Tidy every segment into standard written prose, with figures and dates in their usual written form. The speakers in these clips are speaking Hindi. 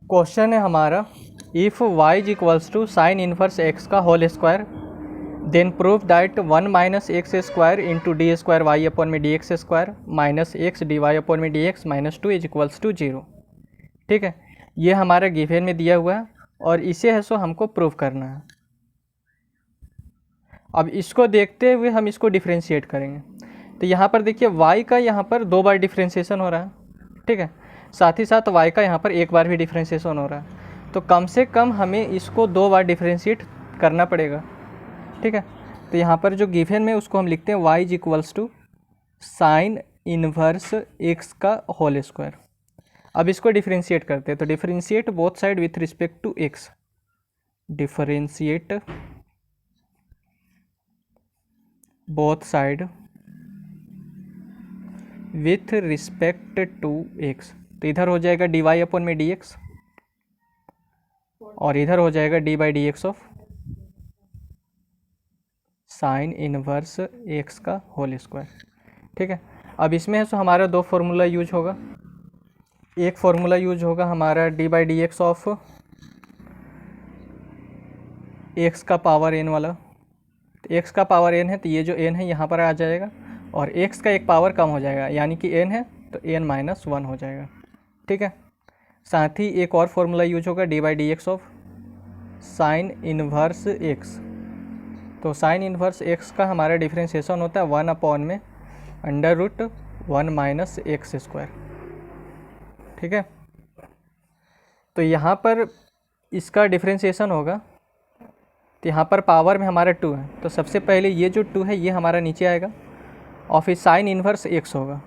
क्वेश्चन है हमारा, if y is equals to sine inverse x का whole square then prove that 1 minus x square into d square y upon में d x square minus x d y upon में d x minus 2 is equals to 0। ठीक है, ये हमारा गिवन में दिया हुआ है और इसे है सो हमको प्रूव करना है। अब इसको देखते हुए हम इसको डिफ्रेंशिएट करेंगे। तो यहाँ पर देखिए y का यहाँ पर 2 बार डिफ्रेंशिएशन हो रहा है, ठीक है, साथ ही साथ y का यहाँ पर 1 बार भी डिफ्रेंशिएशन हो रहा है। तो कम से कम हमें इसको 2 बार डिफ्रेंशिएट करना पड़ेगा, ठीक है। तो यहाँ पर जो गिवन में उसको हम लिखते हैं y is equals to sine inverse x का होल स्क्वायर। अब इसको डिफ्रेंशिएट करते हैं, तो differentiate both side with respect to x, differentiate both side with respect to x। तो इधर हो जाएगा डी वाई अपॉन में डी एक्स और इधर हो जाएगा d by d x of sine inverse x का होल स्क्वायर, ठीक है। अब इसमें है सो हमारा 2 फॉर्मूला यूज होगा। एक फॉर्मूला यूज होगा हमारा D by d x of x का पावर n वाला। तो x का पावर n है तो ये जो n है यहाँ पर आ जाएगा और x का एक पावर कम हो जाएगा, यानी कि n है तो n माइनस 1 हो जाएगा, ठीक है। साथ ही एक और फॉर्मूला यूज होगा d by d x of sine inverse x। तो साइन इनवर्स x का हमारा डिफ्रेंशिएशन होता है 1 अपॉन में under root 1 minus x square, ठीक है। तो यहाँ पर इसका डिफ्रेंशिएशन होगा, तो यहाँ पर पावर में हमारा 2 है, तो सबसे पहले ये जो 2 है ये हमारा नीचे आएगा और फिर साइन इनवर्स x होगा,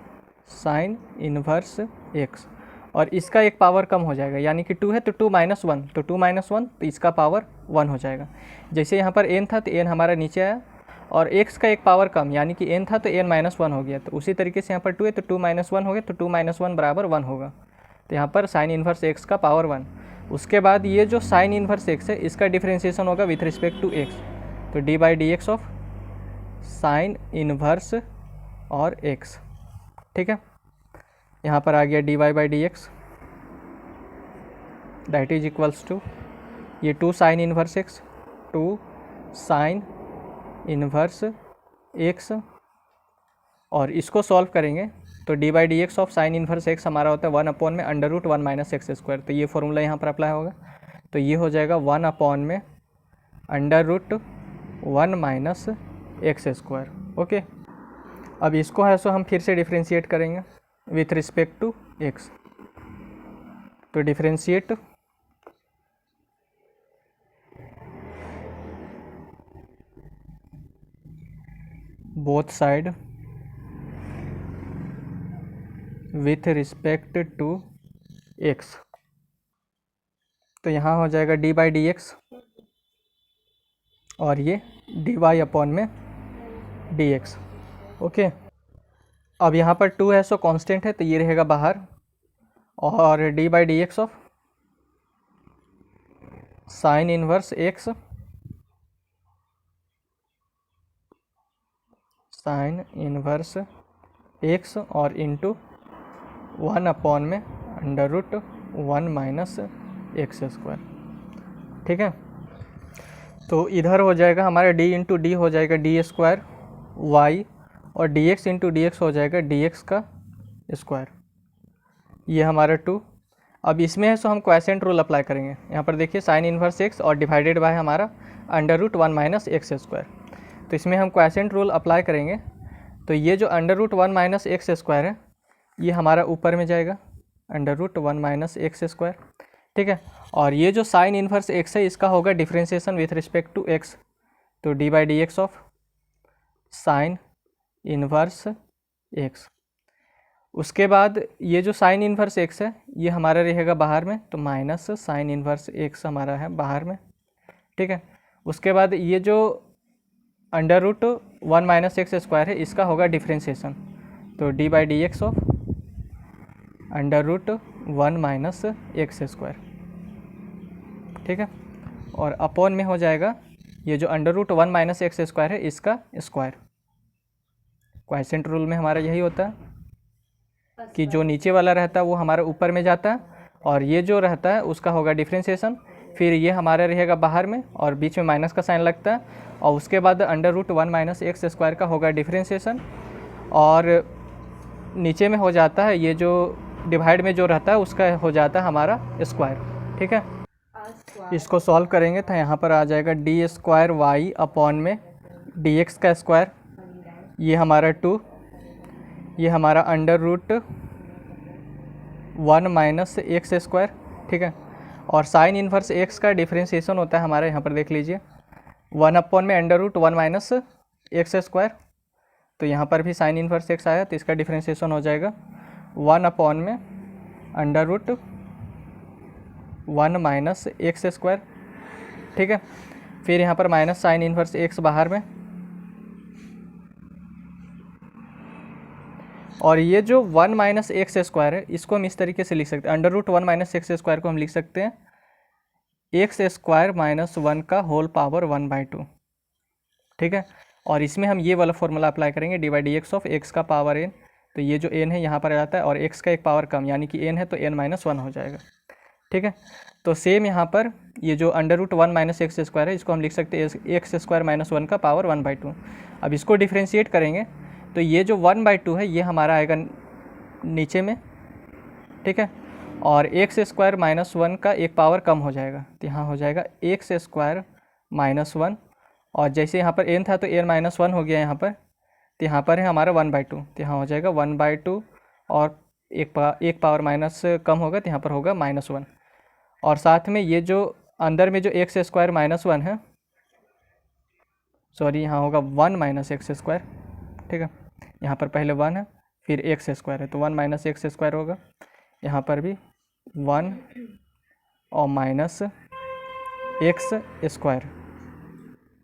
साइन इनवर्स x, और इसका एक पावर कम हो जाएगा, यानी कि 2 है तो 2 माइनस 1, तो 2 माइनस 1 तो इसका पावर 1 हो जाएगा। जैसे यहाँ पर n था तो n हमारा नीचे आया और x का एक पावर कम, यानी कि n था तो n माइनस 1 हो गया। तो उसी तरीके से यहाँ पर 2 है तो 2 माइनस 1 हो गया, तो 2 माइनस 1 बराबर 1 होगा। तो यहाँ पर साइन इनवर्स x का पावर 1। उसके बाद ये जो साइन इनवर्स x है इसका डिफ्रेंशिएशन होगा विथ रिस्पेक्ट टू x, तो d by d x of sine inverse और x, ठीक है। यहाँ पर आ गया d y by d x that is equals to ये 2 sine inverse x, 2 sine inverse x, और इसको सॉल्व करेंगे तो d by d x of sine inverse x हमारा होता है 1 अपॉन में under root 1 minus x square. तो ये फॉर्मूला यहाँ पर अप्लाई होगा, तो ये हो जाएगा 1 अपॉन में under root 1 minus x square, okay. अब इसको है सो हम फिर से डिफ्रेंशिएट करेंगे विथ रिस्पेक्ट टू x। तो differentiate both side with respect to x। तो यहाँ हो जाएगा डी बाई डी एक्स और ये डी वाई अपॉन में डी एक्स, ओके। अब यहाँ पर 2 है सो कांस्टेंट है तो ये रहेगा बाहर, और d by d x of sine inverse x sine inverse x और इंटू 1 अपॉन में under root 1 minus x square, ठीक है। तो इधर हो जाएगा हमारा d इंटू डी हो जाएगा डी स्क्वायर वाई और dx इंटू डी एक्स हो जाएगा dx का स्क्वायर, ये हमारा 2। अब इसमें है सो हम क्वोशिएंट रूल अप्लाई करेंगे। यहाँ पर देखिए साइन इनवर्स x और डिवाइडेड बाय हमारा under root 1 minus x square. तो इसमें हम क्वोशिएंट रूल अप्लाई करेंगे, तो ये जो under root 1 minus x square है ये हमारा ऊपर में जाएगा under root 1 minus x square, ठीक है। और ये जो साइन इनवर्स x है इसका होगा differentiation with respect to x, तो d by d x of sine inverse x। उसके बाद ये जो साइन इनवर्स x है ये हमारा रहेगा बाहर में, तो माइनस साइन इनवर्स x हमारा है बाहर में, ठीक है। उसके बाद ये जो under root 1 minus x square है इसका होगा डिफ्रेंशिएशन, तो d by d x of under root 1 minus x square, ठीक है। और अपॉन में हो जाएगा ये जो under root 1 minus x square है इसका स्क्वायर। क्वोशिएंट रूल में हमारा यही होता है कि जो नीचे वाला रहता है वो हमारा ऊपर में जाता है और ये जो रहता है उसका होगा डिफ्रेंशिएशन, फिर ये हमारा रहेगा बाहर में और बीच में माइनस का साइन लगता है, और उसके बाद √1 माइनस एक्स स्क्वायर का होगा डिफ्रेंशिएशन, और नीचे में हो जाता है ये जो डिवाइड में जो रहता है उसका हो जाता है हमारा स्क्वायर। ठीक है, इसको सॉल्व करेंगे तो यहाँ पर आ जाएगा d² y में dx का स्क्वायर, ये हमारा 2, ये हमारा √1 माइनस एक्स स्क्वायर। ठीक है, और साइन इन्वर्स एक्स का डिफ्रेंशिएशन होता है हमारा, यहाँ पर देख लीजिए 1 में √1 माइनस एक्स स्क्वायर, तो यहाँ पर भी साइन इन्वर्स एक्स आया तो इसका डिफ्रेंशिएशन हो जाएगा 1 में √1 माइनस एक्स स्क्वायर। ठीक है, फिर यहाँ पर माइनस साइन इन्वर्स एक्स बाहर में, और ये जो 1 माइनस एक्स स्क्वायर है इसको हम इस तरीके से लिख सकते हैं, √1 माइनस एक्स स्क्वायर को हम लिख सकते हैं एक्स स्क्वायर माइनस 1 का होल पावर 1/2। ठीक है, और इसमें हम ये वाला फॉर्मूला अप्लाई करेंगे d/dx ऑफ एक्स का पावर n, तो ये जो n है यहाँ पर आ जाता है और x का एक पावर कम यानी कि n है तो n-1 हो जाएगा। ठीक है, तो सेम यहाँ पर ये जो √1 माइनस एक्स स्क्वायर है इसको हम लिख सकते हैं एक्स स्क्वायर माइनस 1 का पावर 1/2। अब इसको डिफ्रेंशिएट करेंगे तो ये जो 1/2 है ये हमारा आएगा नीचे में। ठीक है, और एक्स स्क्वायर माइनस 1 का एक पावर कम हो जाएगा तो यहाँ हो जाएगा एक्स स्क्वायर माइनस 1, और जैसे यहाँ पर n था तो n-1 हो गया यहाँ पर, तो यहाँ पर है हमारा 1/2, तो यहाँ हो जाएगा 1/2 और एक पावर माइनस कम होगा तो यहाँ पर होगा -1, और साथ में ये जो अंदर में जो एक्स स्क्वायर माइनस 1 है, सॉरी यहाँ होगा 1 माइनस एक्स स्क्वायर। ठीक है, यहाँ पर पहले 1 है फिर एक्स स्क्वायर है तो 1 माइनस एक्स स्क्वायर होगा, यहाँ पर भी 1 और माइनस एक्स स्क्वायर।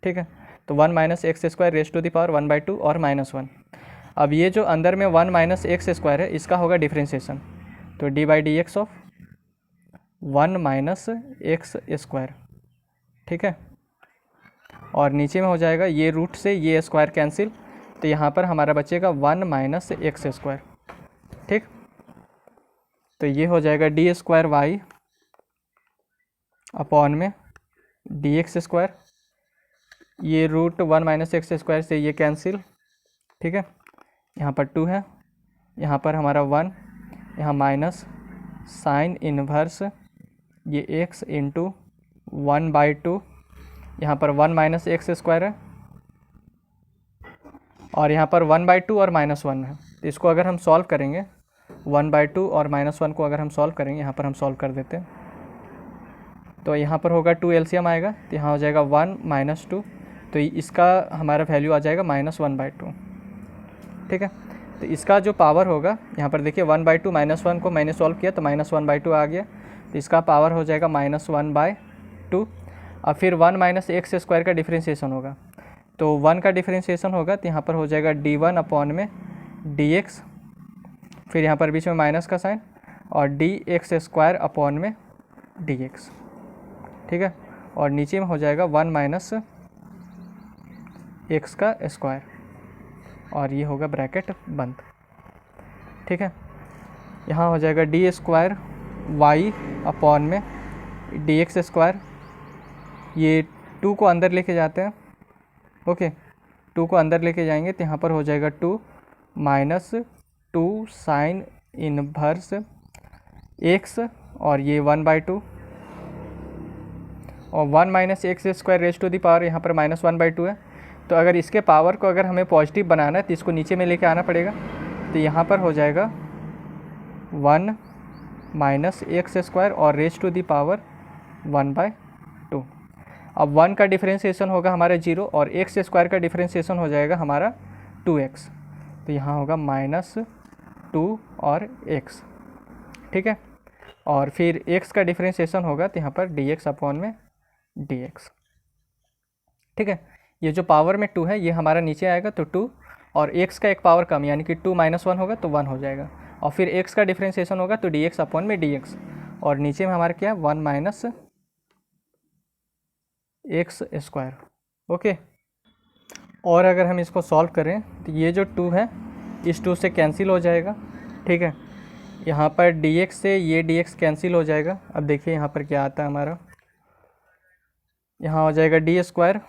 ठीक है, तो 1 minus x square raise to the power 1/2 और -1। अब ये जो अंदर में 1 माइनस एक्स स्क्वायर है इसका होगा डिफ्रेंशिएशन, तो d/dx of 1 minus x square. ठीक है, और नीचे में हो जाएगा ये रूट से ये स्क्वायर कैंसिल, तो यहाँ पर हमारा बचेगा 1 माइनस एक्स स्क्वायर। ठीक, तो ये हो जाएगा d² y में dx स्क्वायर, ये √1 माइनस एक्स स्क्वायर से ये कैंसिल। ठीक है, यहाँ पर 2 है, यहाँ पर हमारा 1, यहाँ माइनस साइन इन्वर्स ये x इंटू 1/2, यहाँ पर 1 माइनस एक्स स्क्वायर है और यहाँ पर 1/2 और -1 है, तो इसको अगर हम सॉल्व करेंगे 1/2 और -1 को अगर हम सॉल्व करेंगे, यहाँ पर हम सॉल्व कर देते हैं तो यहाँ पर होगा 2 एलसीएम आएगा, तो यहाँ हो जाएगा 1 माइनस 2, तो इसका हमारा वैल्यू आ जाएगा -1/2। ठीक है, तो इसका जो पावर होगा यहाँ पर देखिए 1/2 -1 को मैंने सॉल्व किया तो -1/2 आ गया, तो इसका पावर हो जाएगा -1/2। अब फिर 1 माइनस एक्स स्क्वायर का डिफ्रेंशिएशन होगा, तो 1 का डिफ्रेंशिएशन होगा तो यहाँ पर हो जाएगा d1 में dx, फिर यहाँ पर बीच में माइनस का साइन और dx² में dx। ठीक है, और नीचे में हो जाएगा 1 माइनस एक्स का स्क्वायर और ये होगा ब्रैकेट बंद। ठीक है, यहाँ हो जाएगा d² y में dx², ये 2 को अंदर लेके जाते हैं। ओके, 2 को अंदर लेके जाएंगे तो यहाँ पर हो जाएगा 2 माइनस 2 साइन इनवर्स एक्स और ये 1/2 और 1 minus x square raise to the power यहाँ पर -1/2 है, तो अगर इसके पावर को अगर हमें पॉजिटिव बनाना है तो इसको नीचे में लेके आना पड़ेगा, तो यहाँ पर हो जाएगा 1 माइनस एक्स स्क्वायर और रेज़ टू द पावर 1/2। अब 1 का डिफ्रेंशिएशन होगा हमारा 0 और एक्स स्क्वायर का डिफ्रेंशिएशन हो जाएगा हमारा 2x, तो यहाँ होगा -2 और x। ठीक है, और फिर x का डिफ्रेंशिएशन होगा तो यहाँ पर dx में dx। ठीक है, ये जो पावर में 2 है ये हमारा नीचे आएगा तो 2 और x का एक पावर कम यानी कि 2 - 1 होगा तो 1 हो जाएगा, और फिर x का डिफ्रेंशिएशन होगा तो dx में dx, और नीचे में हमारा क्या है 1 माइनस एक्स स्क्वायर। ओके, और अगर हम इसको सॉल्व करें तो ये जो 2 है इस 2 से कैंसिल हो जाएगा। ठीक है, यहाँ पर dx से ये dx कैंसिल हो जाएगा। अब देखिए यहाँ पर क्या आता है हमारा, यहाँ हो जाएगा डी स्क्वायर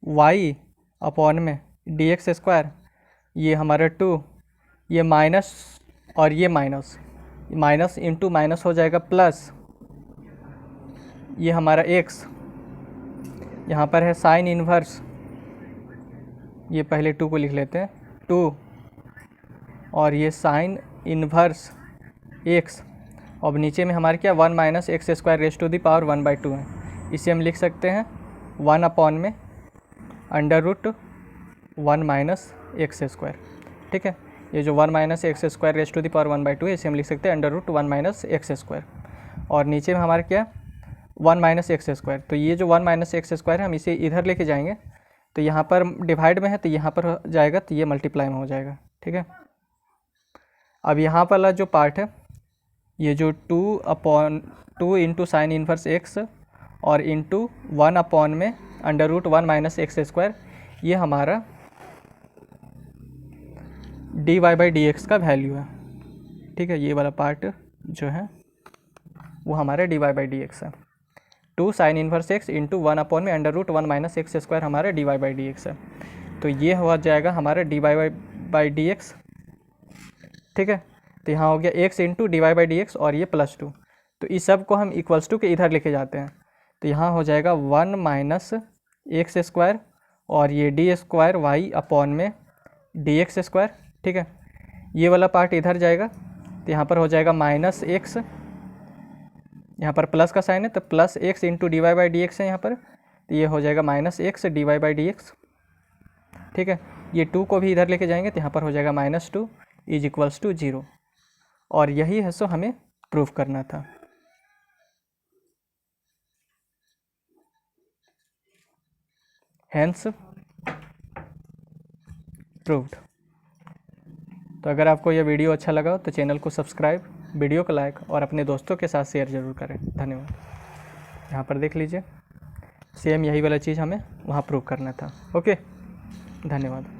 वाई अपॉन में डी एक्स स्क्वायर, ये हमारा 2, ये माइनस और ये माइनस, माइनस इंटू माइनस हो जाएगा प्लस, ये हमारा x, यहाँ पर है साइन इन्वर्स, ये पहले 2 को लिख लेते हैं 2, और ये साइन इन्वर्स x, अब नीचे में हमारे क्या 1 minus x square raise to the power 1/2 है। इसे हम लिख सकते हैं 1 अपॉन में under root 1 minus x square. ठीक है, ये जो 1 minus x square raise to the power 1/2 है, इसे हम लिख सकते हैं under root 1 minus x square, और नीचे में हमारा क्या 1 माइनस एक्स स्क्वायर। तो ये जो 1 माइनस एक्स स्क्वायर है, हम इसे इधर लेके जाएंगे, तो यहाँ पर डिवाइड में है तो यहाँ पर हो जाएगा, तो ये मल्टीप्लाई में हो जाएगा। ठीक है, अब यहाँ वाला जो पार्ट है, ये जो 2 इंटू साइन इन्वर्स एक्स और इंटू 1 अपॉन में under root 1 minus x square, ये हमारा d y by d x का वैल्यू है। ठीक है, ये वाला पार्ट जो है वो हमारा d y by d x है। 2 sine inverse x into 1 upon में under root 1 minus x square हमारा d y by d x है। तो ये हो जाएगा हमारा d y by d x. ठीक है, तो यहाँ हो गया x into d y by d x और ये +2। तो इस सब को हम इक्वल्स टू के इधर लेके जाते हैं, तो यहाँ हो जाएगा 1 माइनस एक्स स्क्वायर और ये डी स्क्वायर वाई अपॉन में डी एक्स स्क्वायर। ठीक है, ये वाला पार्ट इधर जाएगा, तो यहाँ पर हो जाएगा माइनस एक्स, यहाँ पर प्लस का साइन है तो plus x into d y by d x है यहाँ पर, तो ये हो जाएगा minus x d y by d x. ठीक है, ये 2 को भी इधर लेके जाएंगे, तो यहाँ पर हो जाएगा -2 इज इक्वल्स टू 0, और यही है सो हमें प्रूफ करना था। Hence proved. तो अगर आपको यह वीडियो अच्छा लगा तो चैनल को सब्सक्राइब, वीडियो को लाइक और अपने दोस्तों के साथ शेयर ज़रूर करें। धन्यवाद। यहाँ पर देख लीजिए, सेम यही वाला चीज़ हमें वहाँ प्रूव करना था। ओके, धन्यवाद।